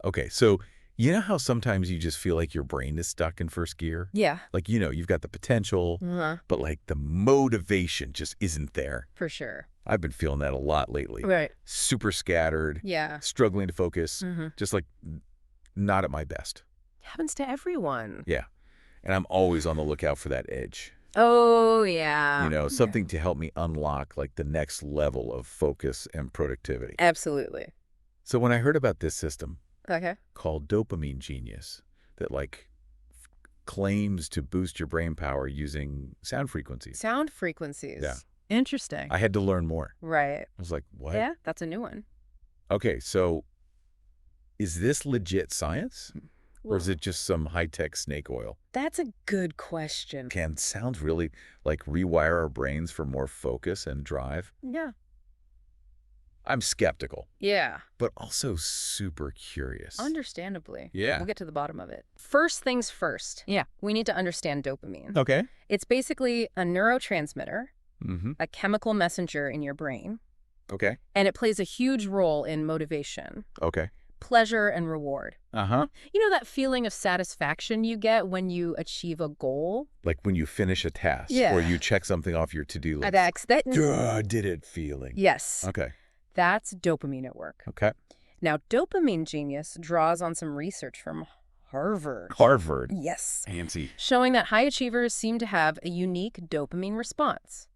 Okay, so you know how sometimes you just feel like your brain is stuck in first gear? Yeah. Like, you've got the potential, Uh-huh. but like the motivation just isn't there. For sure. I've been feeling that a lot lately. Right. Super scattered, Yeah. struggling to focus, Mm-hmm. just like not at my best. Happens to everyone. Yeah. And I'm always on the lookout for that edge. Oh, yeah. Something to help me unlock like the next level of focus and productivity. Absolutely. So when I heard about this system Okay. called DopamineGenius that like claims to boost your brain power using sound frequencies. Sound frequencies. Yeah. Interesting. I had to learn more. Right. I was like, what? Yeah, that's a new one. Okay, so is this legit science? Or is it just some high-tech snake oil? That's a good question. Can sounds really like rewire our brains for more focus and drive? Yeah. I'm skeptical, Yeah. but also super curious. Understandably. Yeah. We'll get to the bottom of it. First things first. Yeah. We need to understand dopamine. Okay. It's basically a neurotransmitter, Mm-hmm. a chemical messenger in your brain, Okay. and it plays a huge role in motivation, Okay. pleasure, and reward. Uh-huh. You know that feeling of satisfaction you get when you achieve a goal? Like when you finish a task Yeah. or you check something off your to-do list. That Did it feeling. Yes. Okay. That's dopamine at work. Okay. Now, DopamineGenius draws on some research from Harvard. Harvard. Yes. Fancy. Showing that high achievers seem to have a unique dopamine response.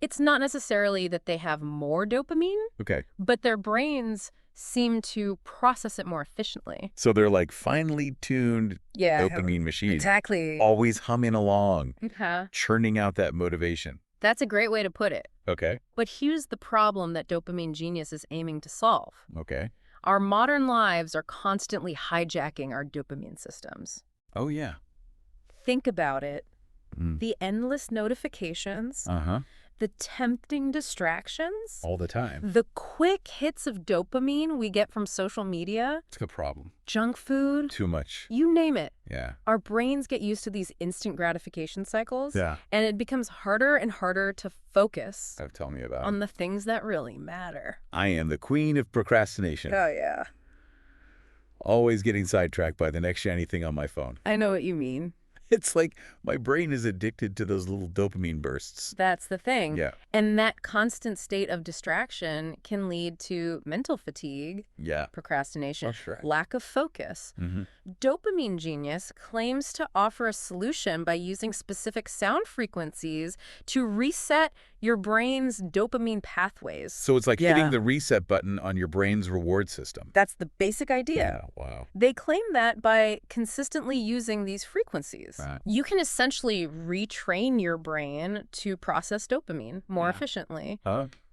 It's not necessarily that they have more dopamine, Okay. but their brains seem to process it more efficiently. So they're like finely tuned dopamine machines. Exactly. Always humming along, Uh-huh. churning out that motivation. That's a great way to put it. Okay. But here's the problem that DopamineGenius is aiming to solve. Okay. Our modern lives are constantly hijacking our dopamine systems. Oh, yeah. Think about it. The endless notifications, Uh-huh. the tempting distractions, All the time. the quick hits of dopamine we get from social media, It's a problem. junk food, Too much. you name it. Yeah. Our brains get used to these instant gratification cycles, Yeah. and it becomes harder and harder to focus Tell me about on it. the things that really matter. I am the queen of procrastination. yeah. Always getting sidetracked by the next shiny thing on my phone. I know what you mean. It's like my brain is addicted to those little dopamine bursts. That's the thing. Yeah. And that constant state of distraction can lead to mental fatigue, Yeah. procrastination, For sure. lack of focus. Mm-hmm. DopamineGenius claims to offer a solution by using specific sound frequencies to reset your brain's dopamine pathways. So it's like Yeah. hitting the reset button on your brain's reward system. That's the basic idea. Yeah. Wow. They claim that by consistently using these frequencies, Right. you can essentially retrain your brain to process dopamine more efficiently,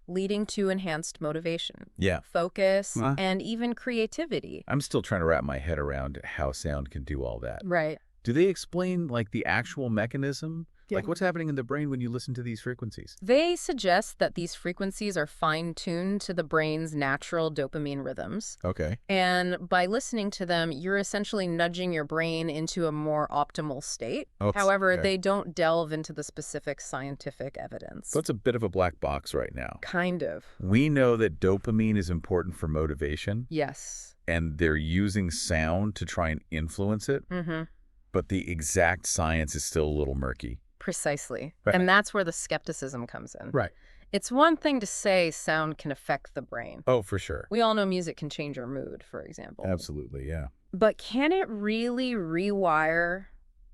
leading to enhanced motivation, Yeah. focus, and even creativity. I'm still trying to wrap my head around how sound can do all that. Right. Do they explain like the actual mechanism? Yeah. Like what's happening in the brain when you listen to these frequencies? They suggest that these frequencies are fine-tuned to the brain's natural dopamine rhythms. Okay. And by listening to them, you're essentially nudging your brain into a more optimal state. Oh, However, okay. they don't delve into the specific scientific evidence. So it's a bit of a black box right now. Kind of. We know that dopamine is important for motivation, Yes. and they're using sound to try and influence it, Mm-hmm. but the exact science is still a little murky. Precisely. Right. And that's where the skepticism comes in. Right. It's one thing to say sound can affect the brain. Oh, for sure. We all know music can change our mood, for example. Absolutely, yeah. But can it really rewire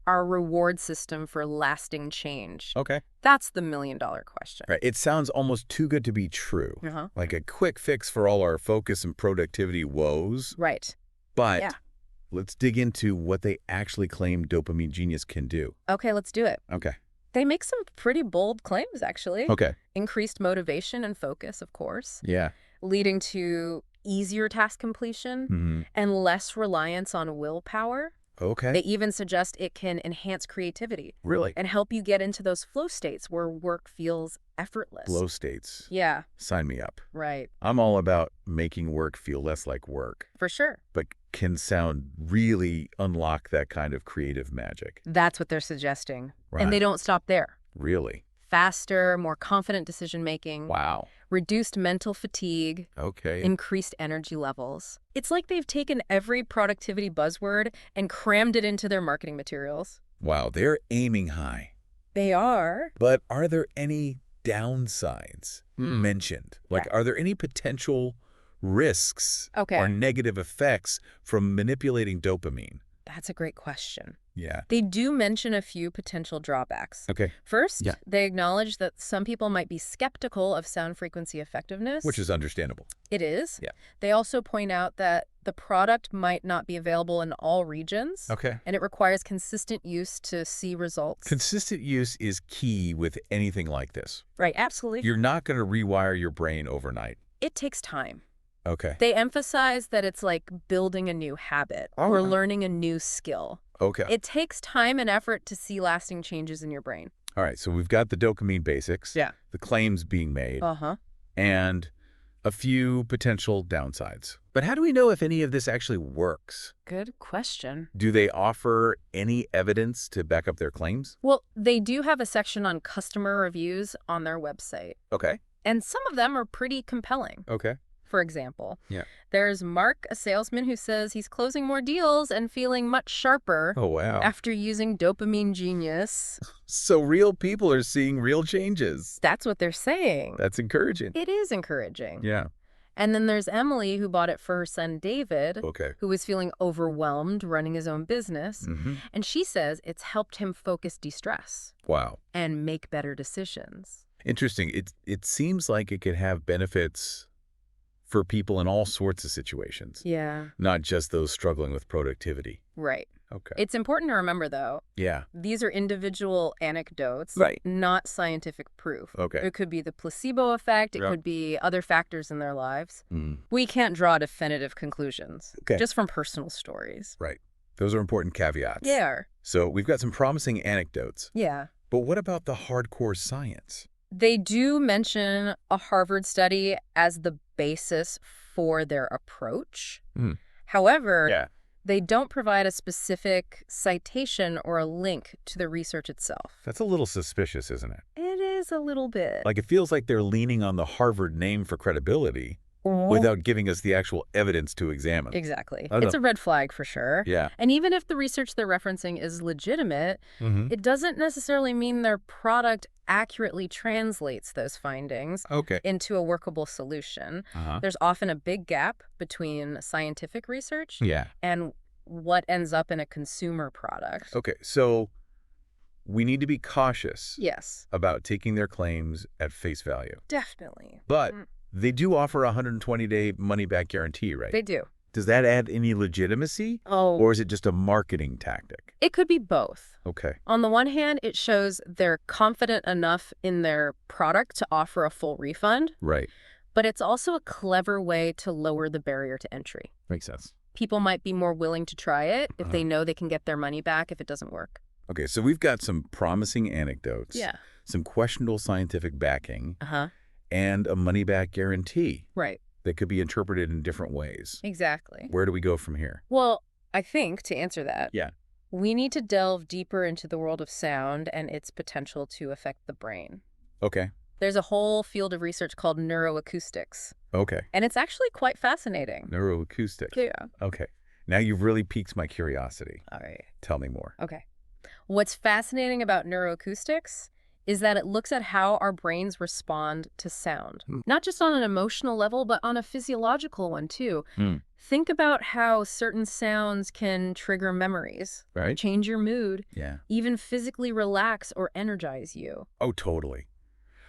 our reward system for lasting change? Okay. That's the million-dollar question. Right. It sounds almost too good to be true. Uh-huh. Like a quick fix for all our focus and productivity woes. Right. But Yeah. let's dig into what they actually claim DopamineGenius can do. Okay, let's do it. Okay. They make some pretty bold claims, actually. Okay. Increased motivation and focus, of course, Yeah. leading to easier task completion Mm-hmm. and less reliance on willpower. Okay. They even suggest it can enhance creativity Really? and help you get into those flow states where work feels effortless. Flow states. Yeah, Sign me up. right. I'm all about making work feel less like work, For sure. but can sound really unlock that kind of creative magic. That's what they're suggesting. Right. And they don't stop there. Really? faster, more confident decision-making, Wow. reduced mental fatigue, Okay. increased energy levels. It's like they've taken every productivity buzzword and crammed it into their marketing materials. Wow, they're aiming high. They are. But are there any downsides mentioned? Like, Yeah. are there any potential risks Okay. or negative effects from manipulating dopamine? That's a great question. Yeah. They do mention a few potential drawbacks. Okay. First, Yeah. they acknowledge that some people might be skeptical of sound frequency effectiveness. Which is understandable. It is. Yeah. They also point out that the product might not be available in all regions. Okay. And it requires consistent use to see results. Consistent use is key with anything like this. Right, absolutely. You're not going to rewire your brain overnight. It takes time. Okay. They emphasize that it's like building a new habit or learning a new skill. Okay. It takes time and effort to see lasting changes in your brain. All right. So we've got the dopamine basics. Yeah. The claims being made. Uh-huh. And a few potential downsides. But how do we know if any of this actually works? Good question. Do they offer any evidence to back up their claims? Well, they do have a section on customer reviews on their website. Okay. And some of them are pretty compelling. Okay. For example, Yeah. there's Mark, a salesman who says he's closing more deals and feeling much sharper Oh, wow. after using DopamineGenius. So real people are seeing real changes. That's what they're saying. That's encouraging. It is encouraging. Yeah. And then there's Emily, who bought it for her son David, Okay. who was feeling overwhelmed running his own business. Mm-hmm. And she says it's helped him focus de-stress Wow. and make better decisions. Interesting. It seems like it could have benefits for people in all sorts of situations, Yeah. not just those struggling with productivity. Right. Okay. It's important to remember, though, Yeah. these are individual anecdotes, Right. not scientific proof. Okay. It could be the placebo effect. It Yep. could be other factors in their lives. Mm. We can't draw definitive conclusions Okay. just from personal stories. Right. Those are important caveats. Yeah. So we've got some promising anecdotes, Yeah. but what about the hardcore science? They do mention a Harvard study as the basis for their approach. Hmm. However, they don't provide a specific citation or a link to the research itself. That's a little suspicious, isn't it? It is a little bit. Like, it feels like they're leaning on the Harvard name for credibility without giving us the actual evidence to examine. Exactly. I don't It's a red flag for sure. Yeah. And even if the research they're referencing is legitimate, Mm-hmm. it doesn't necessarily mean their product accurately translates those findings Okay. into a workable solution. Uh-huh. There's often a big gap between scientific research Yeah. and what ends up in a consumer product. Okay. So we need to be cautious Yes, about taking their claims at face value. definitely. But Mm. they do offer a 120-day money-back guarantee, right? They do. Does that add any legitimacy, Oh, or is it just a marketing tactic? it could be both. Okay. On the one hand, it shows they're confident enough in their product to offer a full refund, Right. but it's also a clever way to lower the barrier to entry. Makes sense. People might be more willing to try it if Uh-huh. they know they can get their money back if it doesn't work. Okay, so we've got some promising anecdotes, some questionable scientific backing, Uh-huh. and a money-back guarantee Right. that could be interpreted in different ways. Exactly. Where do we go from here? Well, I think to answer that, Yeah. we need to delve deeper into the world of sound and its potential to affect the brain. Okay. There's a whole field of research called neuroacoustics, Okay. and it's actually quite fascinating. Neuroacoustics. Yeah. Okay. Now you've really piqued my curiosity. All right. Tell me more. Okay. What's fascinating about neuroacoustics is that it looks at how our brains respond to sound, not just on an emotional level, but on a physiological one, too. Hmm. Think about how certain sounds can trigger memories, Right? change your mood, Yeah. even physically relax or energize you. Oh, totally.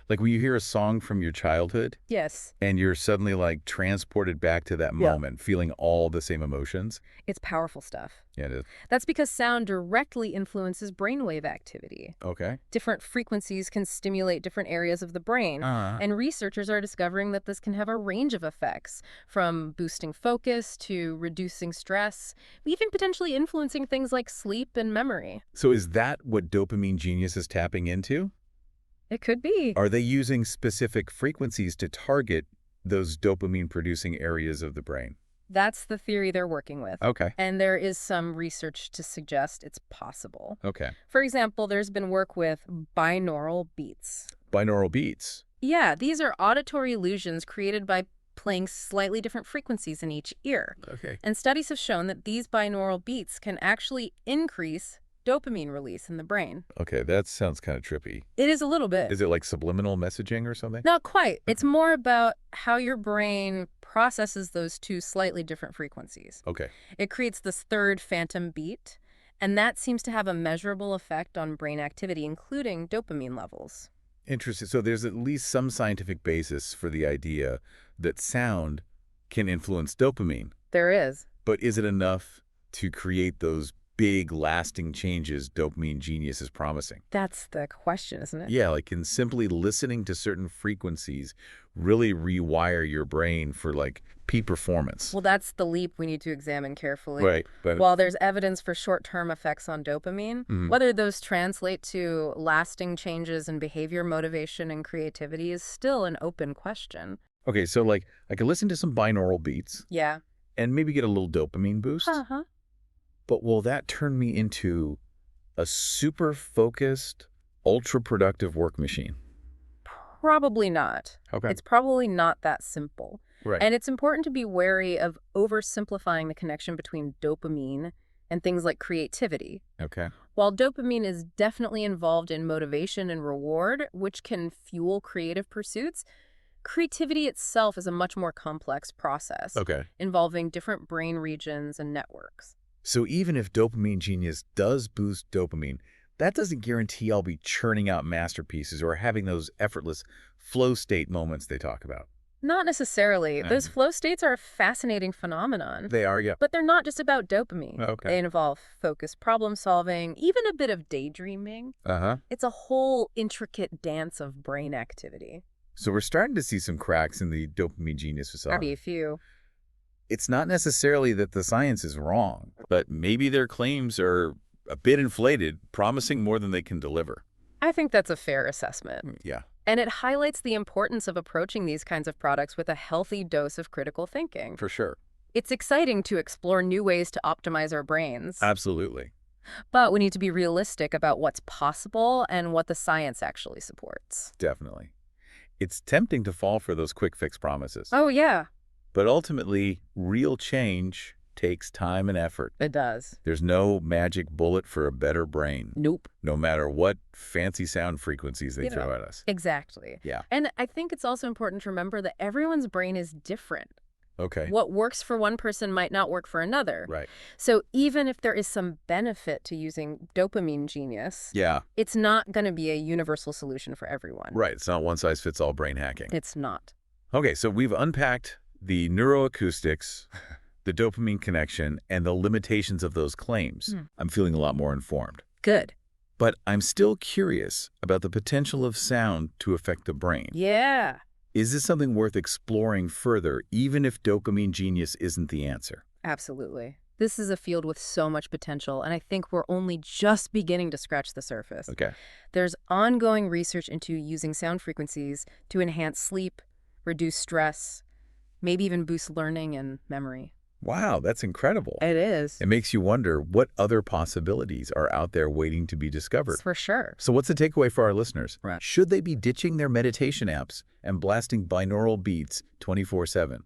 Like when you hear a song from your childhood Yes, and you're suddenly like transported back to that Yeah. moment, feeling all the same emotions. it's powerful stuff. Yeah, it is. That's because sound directly influences brainwave activity. Okay. Different frequencies can stimulate different areas of the brain. And researchers are discovering that this can have a range of effects, from boosting focus to reducing stress, even potentially influencing things like sleep and memory. So is that what DopamineGenius is tapping into? It could be. Are they using specific frequencies to target those dopamine-producing areas of the brain? That's the theory they're working with. Okay. And there is some research to suggest it's possible. Okay. For example, there's been work with binaural beats. Binaural beats. Yeah, these are auditory illusions created by playing slightly different frequencies in each ear. Okay. And studies have shown that these binaural beats can actually increase dopamine release in the brain. Okay, that sounds kind of trippy. It is a little bit. Is it like subliminal messaging or something? Not quite. It's more about how your brain processes those two slightly different frequencies. Okay. It creates this third phantom beat, and that seems to have a measurable effect on brain activity, including dopamine levels. Interesting. So there's at least some scientific basis for the idea that sound can influence dopamine. There is. But is it enough to create those big, lasting changes DopamineGenius is promising? That's the question, isn't it? Yeah, like can simply listening to certain frequencies really rewire your brain for like peak performance? Well, that's the leap we need to examine carefully. Right. But While there's evidence for short-term effects on dopamine, whether those translate to lasting changes in behavior, motivation, and creativity is still an open question. okay, so like I could listen to some binaural beats Yeah. and maybe get a little dopamine boost. Uh-huh. But will that turn me into a super focused, ultra productive work machine? Probably not. Okay. It's probably not that simple. Right. And it's important to be wary of oversimplifying the connection between dopamine and things like creativity. Okay. While dopamine is definitely involved in motivation and reward, which can fuel creative pursuits, creativity itself is a much more complex process, Okay. involving different brain regions and networks. So even if DopamineGenius does boost dopamine, that doesn't guarantee I'll be churning out masterpieces or having those effortless flow state moments they talk about. Not necessarily. Those flow states are a fascinating phenomenon. They are, yeah. But they're not just about dopamine. Okay. They involve focused problem solving, even a bit of daydreaming. Uh-huh. It's a whole intricate dance of brain activity. So we're starting to see some cracks in the DopamineGenius facade. Maybe a few. It's not necessarily that the science is wrong, but maybe their claims are a bit inflated, promising more than they can deliver. I think that's a fair assessment. Yeah. And it highlights the importance of approaching these kinds of products with a healthy dose of critical thinking. For sure. It's exciting to explore new ways to optimize our brains. Absolutely. But we need to be realistic about what's possible and what the science actually supports. Definitely. It's tempting to fall for those quick fix promises. Oh, yeah. But ultimately, real change takes time and effort. It does. There's no magic bullet for a better brain, Nope. no matter what fancy sound frequencies they throw at us. Exactly. Yeah. And I think it's also important to remember that everyone's brain is different. Okay. What works for one person might not work for another. Right. So even if there is some benefit to using DopamineGenius, Yeah. it's not going to be a universal solution for everyone. Right. It's not one-size-fits-all brain hacking. It's not. Okay, so we've unpacked the neuroacoustics, the dopamine connection, and the limitations of those claims. I'm feeling a lot more informed. Good. But I'm still curious about the potential of sound to affect the brain. Yeah. Is this something worth exploring further, even if DopamineGenius isn't the answer? Absolutely. This is a field with so much potential, and I think we're only just beginning to scratch the surface. Okay. There's ongoing research into using sound frequencies to enhance sleep, reduce stress, maybe even boost learning and memory. Wow, that's incredible. It is. It makes you wonder what other possibilities are out there waiting to be discovered. For sure. So what's the takeaway for our listeners? Right. Should they be ditching their meditation apps and blasting binaural beats 24/7?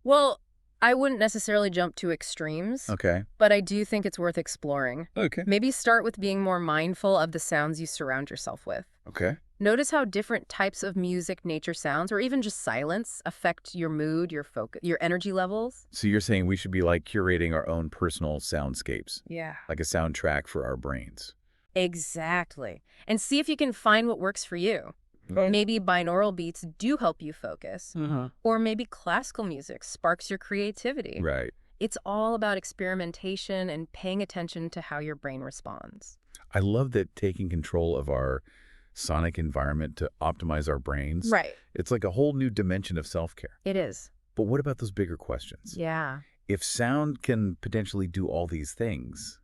Well, I wouldn't necessarily jump to extremes, Okay. but I do think it's worth exploring. Okay. Maybe start with being more mindful of the sounds you surround yourself with. Okay. Notice how different types of music, nature sounds, or even just silence affect your mood, your focus, your energy levels. So you're saying we should be like curating our own personal soundscapes, Yeah. like a soundtrack for our brains. Exactly. And see if you can find what works for you. Maybe binaural beats do help you focus. Or maybe classical music sparks your creativity. Right. It's all about experimentation and paying attention to how your brain responds. I love that taking control of our sonic environment to optimize our brains. Right. It's like a whole new dimension of self-care. It is. But what about those bigger questions? Yeah. If sound can potentially do all these things,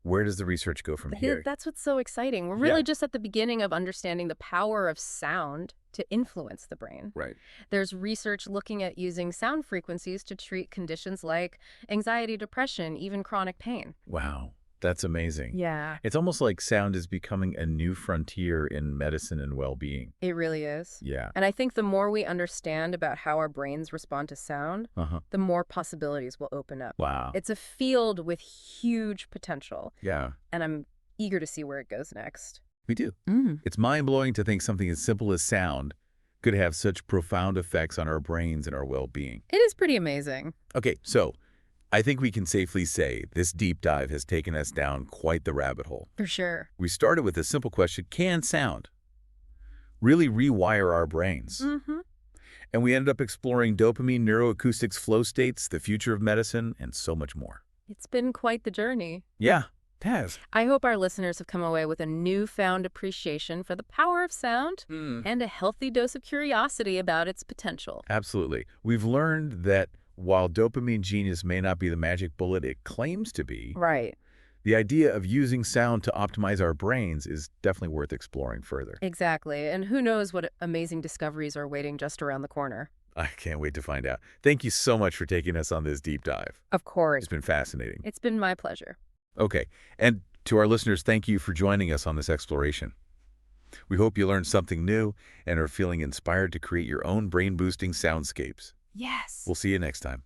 Where does the research go from here? That's what's so exciting. We're really just at the beginning of understanding the power of sound to influence the brain. Right. There's research looking at using sound frequencies to treat conditions like anxiety, depression, even chronic pain. Wow. That's amazing. Yeah. It's almost like sound is becoming a new frontier in medicine and well-being. It really is. Yeah. And I think the more we understand about how our brains respond to sound, the more possibilities will open up. Wow. It's a field with huge potential. Yeah. And I'm eager to see where it goes next. We do. It's mind-blowing to think something as simple as sound could have such profound effects on our brains and our well-being. It is pretty amazing. Okay, so I think we can safely say this deep dive has taken us down quite the rabbit hole. For sure. We started with a simple question: can sound really rewire our brains? And we ended up exploring dopamine, neuroacoustics, flow states, the future of medicine, and so much more. It's been quite the journey. Yeah, it has. I hope our listeners have come away with a newfound appreciation for the power of sound and a healthy dose of curiosity about its potential. Absolutely. We've learned that while DopamineGenius may not be the magic bullet it claims to be, Right. the idea of using sound to optimize our brains is definitely worth exploring further. Exactly. And who knows what amazing discoveries are waiting just around the corner. I can't wait to find out. Thank you so much for taking us on this deep dive. Of course. It's been fascinating. It's been my pleasure. Okay, and to our listeners, thank you for joining us on this exploration. We hope you learned something new and are feeling inspired to create your own brain-boosting soundscapes. Yes. We'll see you next time.